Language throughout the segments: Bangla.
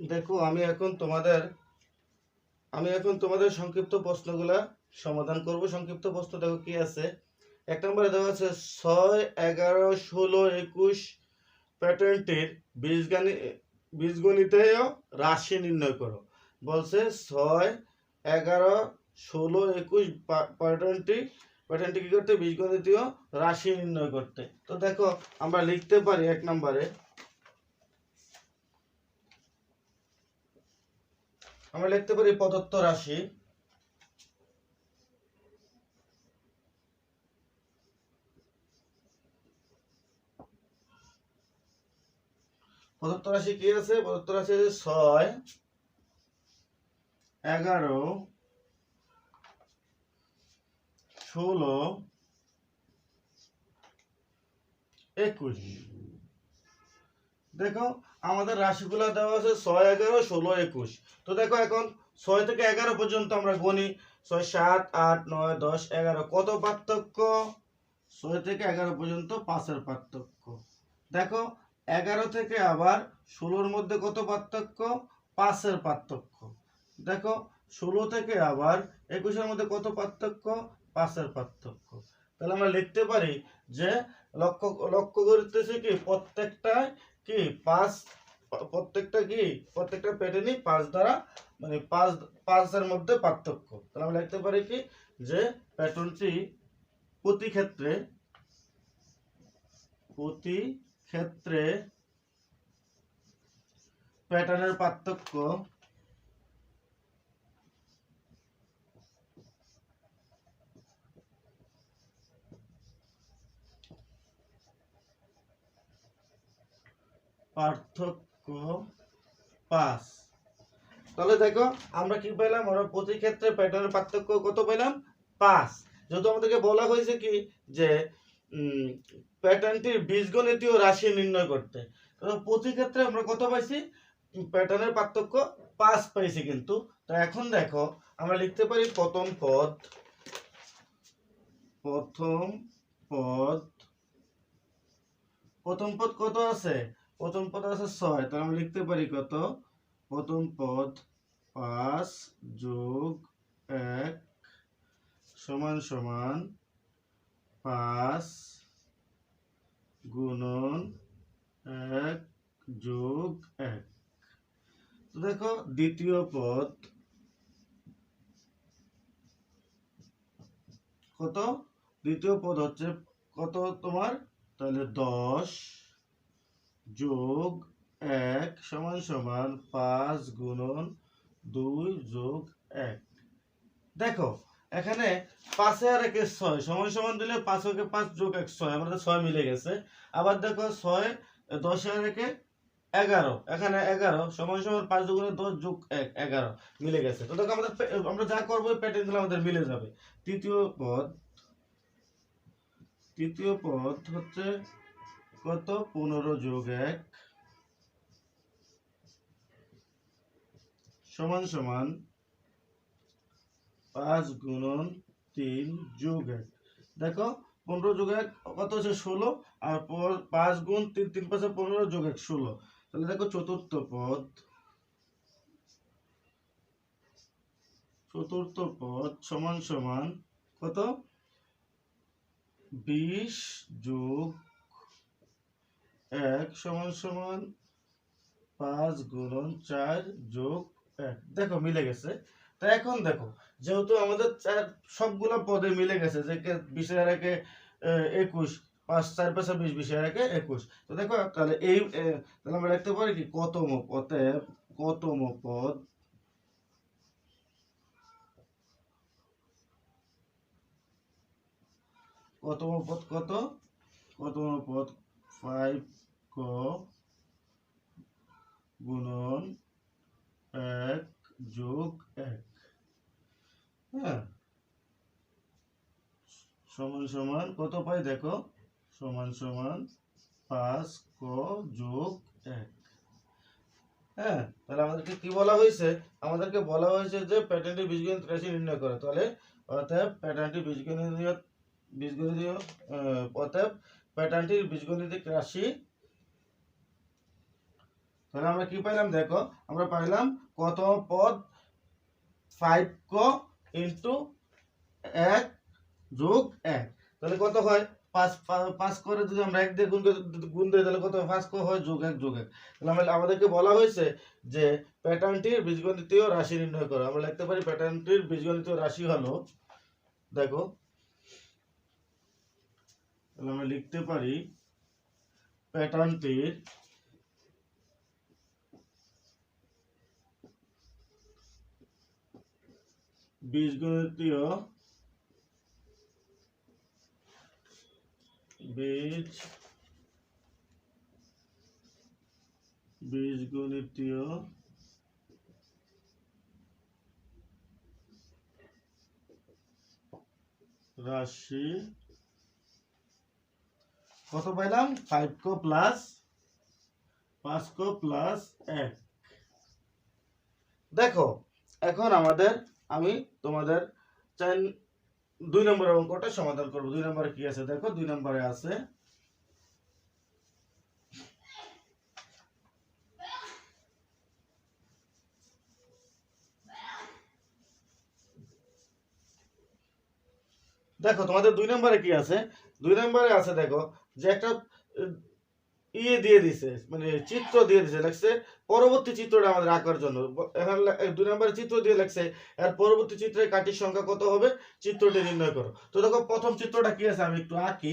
দেখো আমি এখন তোমাদের সংক্ষিপ্ত প্রশ্নগুলা সমাধান করব। সংক্ষিপ্ত প্রশ্ন দেখো কি আছে। এক নম্বরে দেওয়া আছে 6, 11, 16, 21 প্যাটার্নটির বীজগণিতীয় রাশি নির্ণয় করো। বলছে 6, 11, 16, 21 প্যাটার্নটি কি করতে, বীজগণিতীয় রাশি নির্ণয় করতে। তো দেখো আমরা লিখতে পারি এক নম্বরে আমরা লিখতে পারি প্রদত্ত রাশি। প্রদত্ত রাশি কি আছে? প্রদত্ত রাশি আছে 6, 11, 16, 21। দেখো আমাদের রাশিগুলো দেওয়া আছে 6, 11, 16, 21। তো দেখো এখন 6 থেকে 11 পর্যন্ত আমরা গণি। 6, 7, 8, 9, 10, 11। কত পার্থক্য? 6 থেকে 11 পর্যন্ত 5-এর পার্থক্য। দেখো 11 থেকে আবার 16-র মধ্যে কত পার্থক্য? 5-এর পার্থক্য। দেখো 16 থেকে আবার 21-এর মধ্যে কত পার্থক্য? 5-এর পার্থক্য। তাহলে আমরা লিখতে পারি যে লক্ষ্য করতেছি কি প্রত্যেকটা কি 5, প্রত্যেকটা প্যাটার্নই 5 দ্বারা, মানে 5-এর মধ্যে পার্থক্য। তাহলে আমরা লিখতে পারি কি যে প্যাটার্নটি প্রতি ক্ষেত্রে প্যাটার্নের পার্থক্য পার্থক্য 5। তাহলে দেখো আমরা কি পেলাম? আমরা প্রতি ক্ষেত্রে প্যাটার্নের পার্থক্য কত পেলাম? 5। যেহেতু আমাদেরকে বলা হয়েছে কি যে প্যাটার্নটির বীজগণিতীয় রাশি নির্ণয় করতে, তো প্রতি ক্ষেত্রে আমরা কত পাইছি? প্যাটার্নের পার্থক্য 5 পাইছি। কিন্তু তো এখন দেখো আমরা লিখতে পারি প্রথম পদ কত আছে? প্রথম পদ আছে 6। তাহলে আমরা লিখতে পারি কত? প্রথম পদ 5 যোগ 1 সমান সমান 5 গুণন 1 যোগ 1। তো দেখো দ্বিতীয় পদ কত? দ্বিতীয় পদ হচ্ছে কত তোমার? তাহলে 10 যোগ 1 সমান সমান 5 গুণন 2 যোগ 1। দেখো এখানে 5 আর 1 6 সমান সমান দিলে 5 কে 5 যোগ 1 6, আমাদের 6 মিলে গেছে। আবার দেখো 6, 10 আর 1 11, এখানে 11 সমান সমান 5 দুগুণে 10 যোগ 1 11 মিলে গেছে। তো দেখো আমরা যা করবো প্যাটার্নগুলো আমাদের মিলে যাবে। তৃতীয় পদ হচ্ছে কত? 15 যোগ 1 সমান সমান 5 গুণন 3 যোগ 1। দেখো 15 যোগ 1 কত হচ্ছে? 16। আর 5 গুণ 3, 3 5 15 যোগ 1 16। তাহলে দেখো চতুর্থ পদ সমান সমান কত? 20 যোগ 1 সমান সমান 5 গুণন 4 যোগ 1। দেখো মিলে গেছে। তো এখন দেখো যেহেতু আমাদের সবগুলা পদে মিলে গেছে, যে 20 এর 1 21, 5 4 5 20, 20 এর 1 21। তো দেখো তাহলে তাহলে আমরা লিখতে পারি কি কতম পদে কতম পদ কত? কতম পদ 5 ক গুণন 1 যোগ 1, হ্যাঁ, সমান সমান কত পাই? দেখো সমান সমান 5 ক যোগ 1। হ্যাঁ, তাহলে আমাদেরকে কি বলা হয়েছে? আমাদেরকে বলা হয়েছে যে প্যাটার্নটি বীজগণিত রাশি নির্ণয় করে। তাহলে অতএব প্যাটার্নটির বীজগণিতিক রাশি তাহলে আমরা কি পাইলাম দেখো, আমরা পাইলাম কতম পদ 5 ক ইন্টু 1 যোগ 1, তাহলে কত হয় 5 করে যদি আমরা 1 দিয়ে গুণ দিই তাহলে কত হয় 5 ক হয় যোগ 1 যোগ 1। তাহলে আমাদেরকে বলা হয়েছে যে প্যাটার্নটির বীজগণিতীয় রাশি নির্ণয় করো। আমরা লিখতে পারি প্যাটার্নটির বীজগণিতীয় রাশি হলো, দেখো তাহলে আমরা লিখতে পারি প্যাটার্নটির বীজগণিতীয় বীজগণিতীয় রাশি কত পাইলাম 5 ক প্লাস 5 ক প্লাস 1। দেখো এখন আমি তোমাদের 2 নম্বরের অঙ্কটা সমাধান করব। 2 নম্বরে কি আছে দেখো, 2 নম্বরে আছে দেখো তোমাদের 2 নম্বরে কি আছে, 2 নম্বরে আছে দেখো যে একটা ইয়ে দিয়ে দিছে, মানে চিত্র দিয়ে দিছে, লাগছে পরবর্তী চিত্রটা আমাদের আঁকার জন্য। এখন 2 নম্বরে চিত্র দিয়ে লাগছে এর পরবর্তী চিত্রের কাঠির সংখ্যা কত হবে চিত্রটি নির্ণয় করো। তো দেখো প্রথম চিত্রটা কি আছে আমি একটু আঁকি,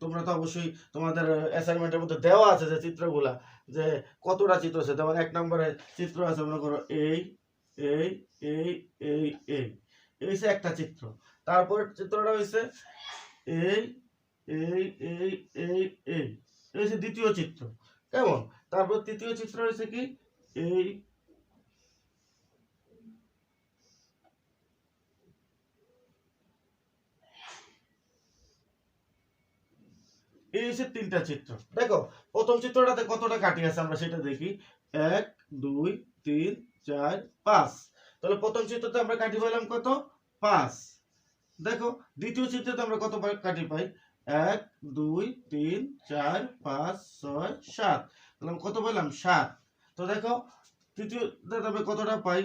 তোমরা তো অবশ্যই তোমাদের অ্যাসাইনমেন্টের মধ্যে দেওয়া আছে যে চিত্রগুলা যে কতটা চিত্র আছে। যেমন 1 নম্বরে চিত্র আছে মনে করো এই এই এই এই এই এই যে একটা চিত্র, তারপর চিত্রটা হইছে এই এই এই এই এই এই হচ্ছে দ্বিতীয় চিত্র, কেমন? তারপর তৃতীয় চিত্র হচ্ছে কি এই এই হচ্ছে 3টা চিত্র। দেখো প্রথম চিত্রটাতে কতটা কাটি আছে আমরা সেটা দেখি, 1 2 3 4 5। তাহলে প্রথম চিত্রতে আমরা কাটি পাইলাম কত 5। দেখো দ্বিতীয় চিত্রতে আমরা কত কাটি পাই 1 2 3 4 5 6 7, তাহলে আমরা কত পেলাম 7। তো দেখো তৃতীয়তে আমরা কতটা পাই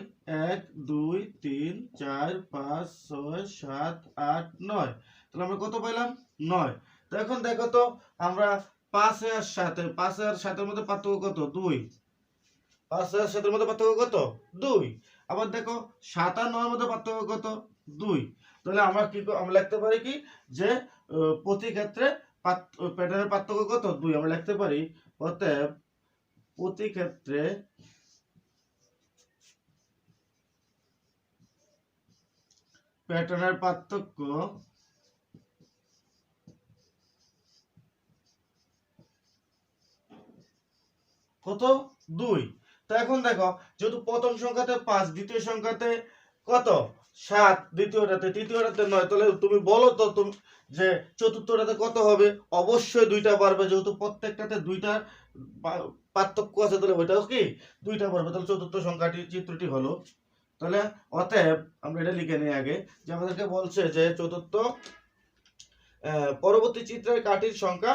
1 2 3 4 5 6 7 8 9, তাহলে আমরা কত পাইলাম 9। তো এখন দেখো তো আমরা 5 এর সাথে 5 এর সাথে মধ্যে পার্থক্য কত 2, 5 এর সাথে মধ্যে পার্থক্য কত 2। আবার দেখো 7 আর 9 এর মধ্যে পার্থক্য কত 2। তাহলে আমরা আমরা লিখতে পারি কি যে প্রতি ক্ষেত্রে প্যাটার্নের পার্থক্য কত 2। আমরা লিখতে পারি অতএব প্রতি ক্ষেত্রে প্যাটার্নের পার্থক্য কত 2। তো এখন দেখো যেহেতু প্রথম সংখ্যাতে 5, দ্বিতীয় সংখ্যাতে কত 7, দ্বিতীয়টাতে, তৃতীয়টাতে 9, তাহলে তুমি বলো তো তুমি যে চতুর্থটাতে কত হবে? অবশ্যই 2টা পারবে, যেহেতু প্রত্যেকটাতে 2টা পার্থক্য আছে, তাহলে ওইটাও কি 2টা পারবে। তাহলে চতুর্থ সংখ্যাটি চিত্রটি হলো। তাহলে অতএব আমরা এটা লিখে নিই আগে যে আমাদেরকে বলছে যে চতুর্থ পরবর্তী চিত্রের কাঠির সংখ্যা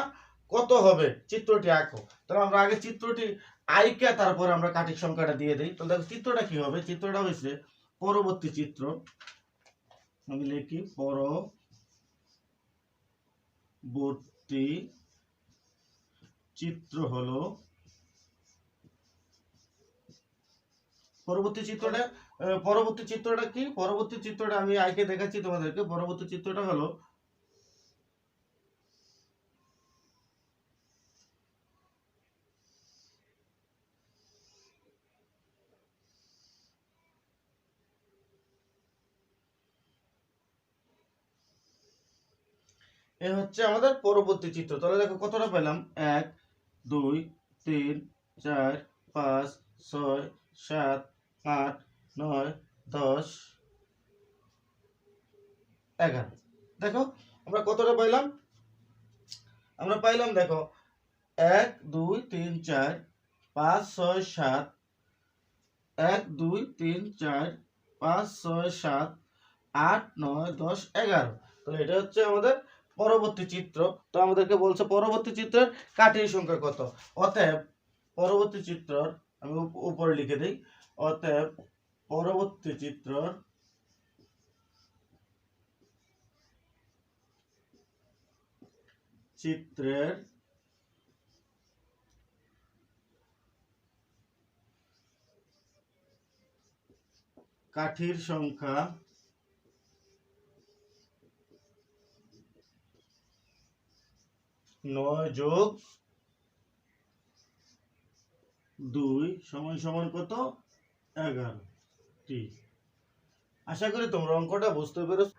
কত হবে চিত্রটি আঁকো। তাহলে আমরা আগে চিত্রটি আইকা তারপরে আমরা কাঠির সংখ্যাটা দিয়ে দিই। তো দেখো চিত্রটা কি হবে, চিত্রটা হচ্ছে পরবর্তী চিত্র, আমি লিখি পরবর্তী চিত্র হলো পরবর্তী চিত্রটা কি, পরবর্তী চিত্রটা আমি আইকে দেখাচ্ছি তোমাদেরকে। পরবর্তী চিত্রটা হলো এ হচ্ছে আমাদের পরবর্তী চিত্র। তাহলে দেখো কতটা পেলাম 1 2 3 4 5 6 7 8 9 10 11। দেখো আমরা কতটা পাইলাম, আমরা পাইলাম দেখো 1 2 3 4 5 6 7, 1 2 3 4 5 6 7 8 9 10 11। তাহলে এটা হচ্ছে আমাদের পরবর্তী চিত্র। তো আমাদেরকে বলছে পরবর্তী চিত্রের কাঠির সংখ্যা কত। অতএব পরবর্তী চিত্রের আমি উপরে লিখে দিই। অতএব পরবর্তী চিত্রের কাঠির সংখ্যা 9 যোগ 2 সমান সমান কত? 11টি। আশা করি তোমরা অঙ্কটা বুঝতে পেরেছো।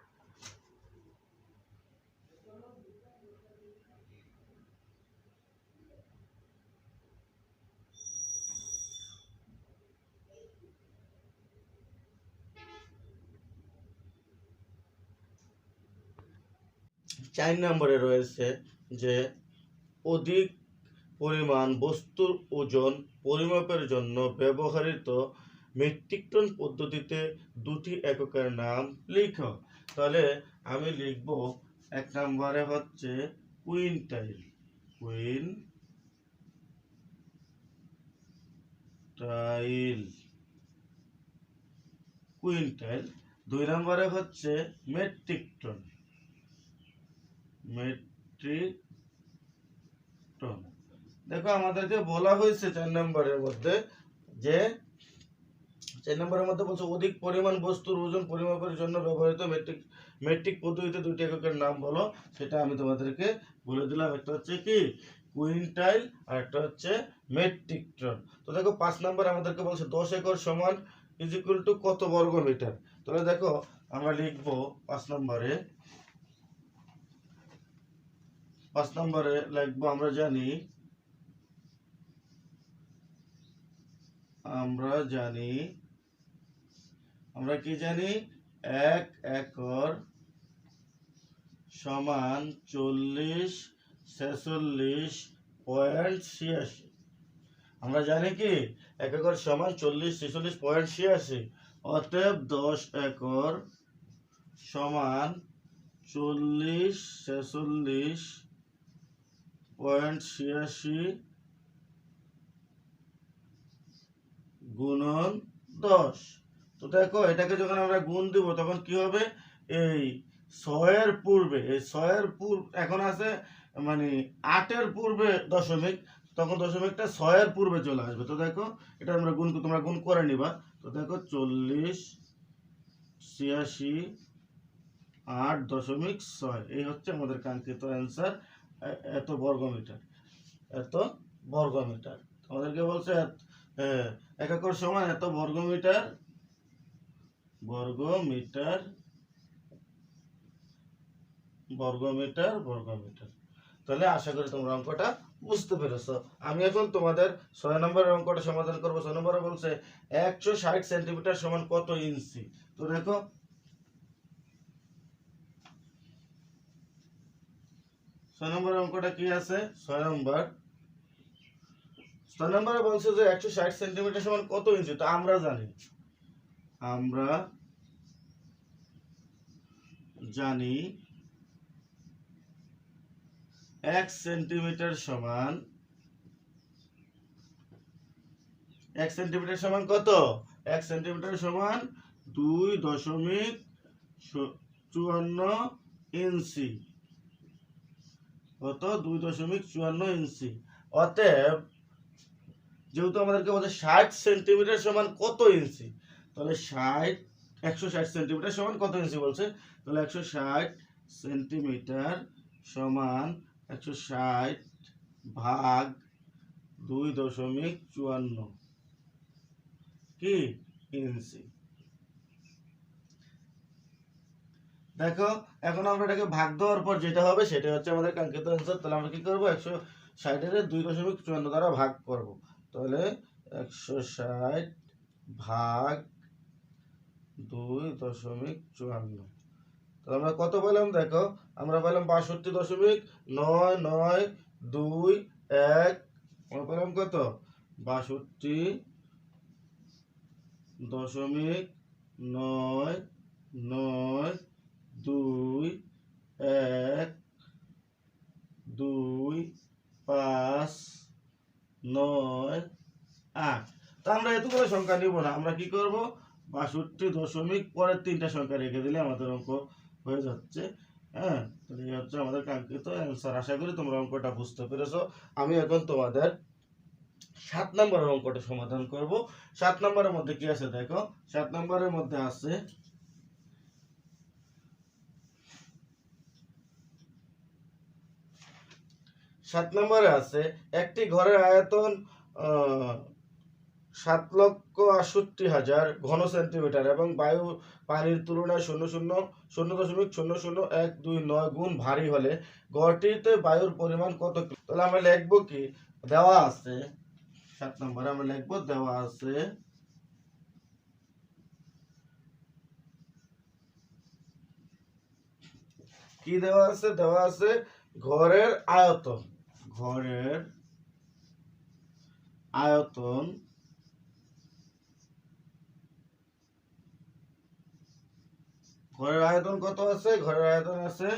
4 নম্বরে রয়েছে যে অধিক পরিমাণ বস্তুর ওজন পরিমাপের জন্য ব্যবহৃত মেট্রিক টন পদ্ধতিতে দুটি এককের নাম লিখো। তাহলে আমি লিখব 1 নম্বরে হচ্ছে কুইন্টাইল, কুইন্টাইল। 2 নম্বরে হচ্ছে মেট্রিক টন, দেখো আমাদেরকে বলা হয়েছে 4 নম্বরের মধ্যে যে 4 নম্বরের মধ্যে বলছে অধিক পরিমাণ বস্তুর ওজন পরিমাপের জন্য ব্যবহৃত মেট্রিক পদ্ধতিতে দুটি এককের নাম বলো। সেটা আমি তোমাদেরকে বলে দিলাম। একটা হচ্ছে কি কুইন্টাইল আর একটা হচ্ছে মেট্রিক টন। তো দেখো 5 নম্বর আমাদেরকে বলছে 10 একর সমান ইজ ইকুয়াল টু কত বর্গ মিটার। তাহলে দেখো আমরা লিখবো 5 নম্বরে লিখবো আমরা কি জানি 1 একর সমান 4046.86। আমরা জানি কি 1 একর সমান 4046.86। অতএব 10 একর সমান 4046.86 গুণন 10। তো দেখো এটাকে যখন আমরা গুণ দিব তখন কি হবে? এই 6 এর পূর্বে এখন আছে মানে 8 এর পূর্বে দশমিক, তখন দশমিকটা 6 এর পূর্বে চলে আসবে। তো দেখো এটা আমরা তোমরা গুণ করে নিবা। তো দেখো 4086.8.6 এই হচ্ছে আমাদের কাঙ্ক্ষিত অ্যান্সার। এত বর্গমিটার আমাদেরকে বলছে 1 একর সমান এত বর্গমিটার। তাহলে আশা করি তোমরা অঙ্কটা বুঝতে পেরেছো। আমি এখন তোমাদের 6 নম্বরের অঙ্কটা সমাধান করবো। 6 নম্বরে বলছে 160 সেন্টিমিটার সমান কত ইঞ্চি। তো দেখো 6 নম্বরের অঙ্কটা কি আছে। 6 নম্বরে বলছে যে 160 সেন্টিমিটার সমান কত ইঞ্চি। তো আমরা জানি 1 সেন্টিমিটার সমান কত? 1 সেন্টিমিটার সমান 2.54 ইঞ্চি। কত? 2.54 ইঞ্চি। অতএব যেহেতু আমাদেরকে বলছে 60 সেন্টিমিটার সমান কত ইঞ্চি, তাহলে 160 সেন্টিমিটার সমান কত ইঞ্চি বলছে। তাহলে 160 সেন্টিমিটার সমান 160 ভাগ 2.54 কি ইঞ্চি। দেখো এখন আমরা এটাকে ভাগ দেওয়ার পর যেটা হবে সেটা হচ্ছে আমাদের কাঙ্ক্ষিত অ্যান্সার। তাহলে আমরা কি করব? 160 এর 2.54 দ্বারা ভাগ করব। তাহলে 160 ভাগ 2.54। তাহলে আমরা কত পেলাম? দেখো আমরা পেলাম 62.9921। আমরা পেলাম কত? 62.99212598। তা আমরা এতগুলো সংখ্যা নিব না, আমরা কি করব 62 পরের তিনটা সংখ্যা রেখে দিলে আমাদের অঙ্ক হয়ে যাচ্ছে। হ্যাঁ, তাহলে এই হচ্ছে আমাদের কাঙ্ক্ষিত অ্যান্সার। আশা করি তোমরা অঙ্কটা বুঝতে পেরেছো। আমি এখন তোমাদের 7 নম্বরের অঙ্কটা সমাধান করব। 7 নম্বরের মধ্যে কি আছে দেখো, 7 নম্বরের মধ্যে আছে 7 নম্বরে আছে একটি ঘরের আয়তন 7,68,000 ঘন সেন্টিমিটার এবং বায়ু পানির তুলনায় 0.00129 গুণ ভারী হলে ঘরটিতে বায়ুর পরিমাণ কত কিলো? তাহলে আমরা লিখবো কি, দেওয়া আছে 7 নম্বরে আমরা লিখবো দেওয়া আছে কি দেওয়া আছে, দেওয়া আছে ঘরের আয়তন, ঘরের আয়তন ঘরের আয়তন কত আছে, ঘরের আয়তন আছে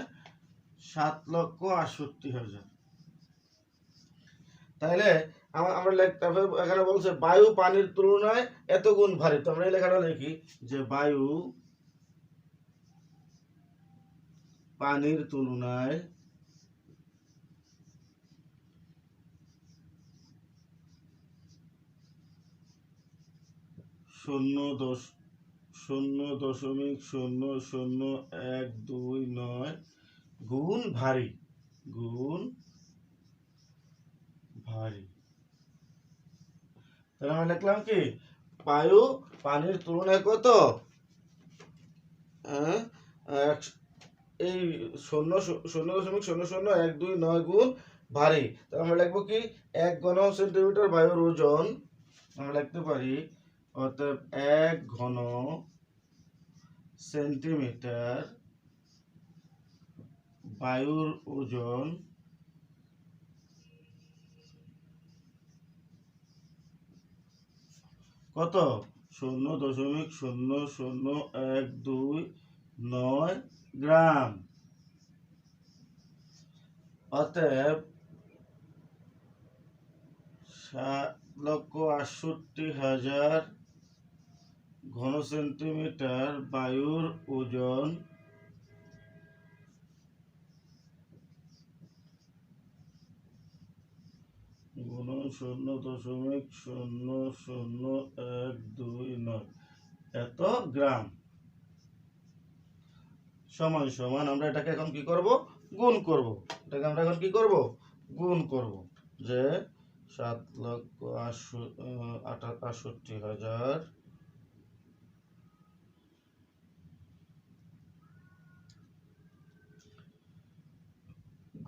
7,68,000। তাহলে আমরা এখানে বলছে বায়ু পানির তুলনায় এত গুণ ভারী, তো আমরা এই লেখাটা লিখি যে বায়ু পানির তুলনায় 0.00129 গুণ ভারী, গুণ ভারী। তাহলে আমরা লিখলাম কি, বায়ু পানির তুলনায় কত, এই 0.00129 গুণ ভারী। তাহলে আমরা লিখবো কি, 1 ঘন সেন্টিমিটার বায়ুর ওজন, আমরা লিখতে পারি অতএব 1 ঘন সেন্টিমিটার বায়ুর ওজন কত, 0.00129 গ্রাম। অতএব 7,68,000 ঘন সেন্টিমিটার বায়ুর ওজন গুণন 0.00129 এত গ্রাম সমান সমান আমরা এটাকে এখন কি করব, গুণ করব। এটাকে আমরা এখন কি করব, গুণ করব, যে 7,68,000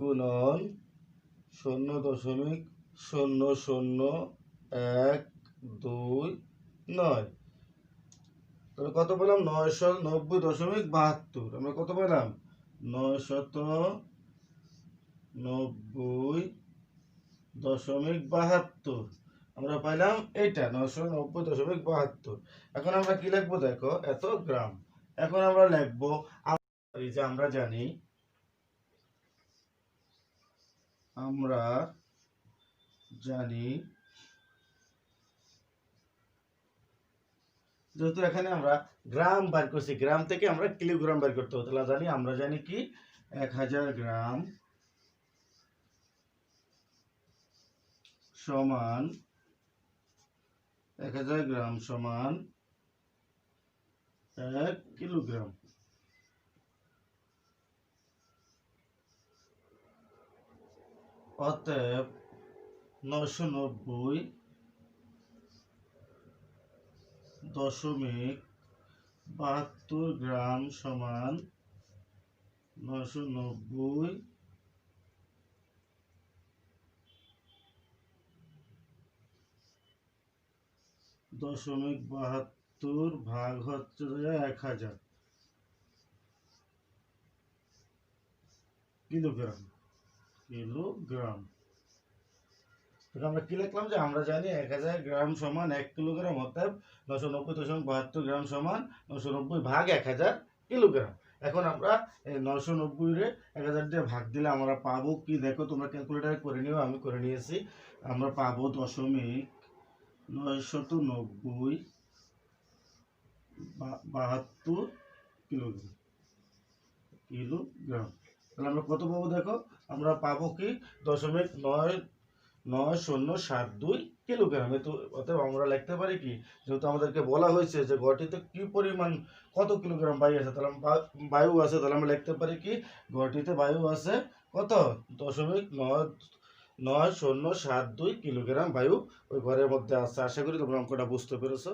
গুণন 0.00129, তাহলে কত পেলাম, 990.72। আমরা কত পেলাম, 990.72 আমরা পাইলাম এইটা 990.72। এখন আমরা কি লিখবো দেখো, এত গ্রাম। এখন আমরা লিখবো, এই যে আমরা জানি, যেহেতু এখানে আমরা গ্রাম বার করছি, গ্রাম থেকে আমরা কিলোগ্রাম বার করতে হবে, তাহলে আমরা জানি কি 1000 গ্রাম সমান 1000 গ্রাম সমান 1 কিলোগ্রাম। অতএব 990.72 গ্রাম সমান 990.72 ভাগ হচ্ছে 1000 কিলোগ্রাম, কিলোগ্রাম। আমরা কি লিখলাম, যে আমরা জানি 1000 গ্রাম সমান 1 কিলোগ্রাম, অর্থাৎ 990.72 গ্রাম সমান 990 ভাগ 1000 কিলোগ্রাম। এখন আমরা এই 990 রে 1000 দিয়ে ভাগ দিলে আমরা পাবো কি, দেখো তোমরা ক্যালকুলেটরে করে নিও, আমি করে নিয়েছি। আমরা পাবো 990 72 কিলোগ্রাম। তাহলে আমরা কত পাবো দেখো, আমরা পাবো কি 0.99072 কিলোগ্রাম। অতএব আমরা লিখতে পারি কি, যেহেতু আমাদেরকে বলা হয়েছে যে ঘরটিতে কি পরিমাণ কত কিলোগ্রাম বায়ু আছে, তাহলে বায়ু আছে, তাহলে আমরা লিখতে পারি কি ঘরটিতে বায়ু আছে কত 0.99072 কিলোগ্রাম বায়ু ওই ঘরের মধ্যে আছে। আশা করি তোমরা অঙ্কটা বুঝতে পেরেছো।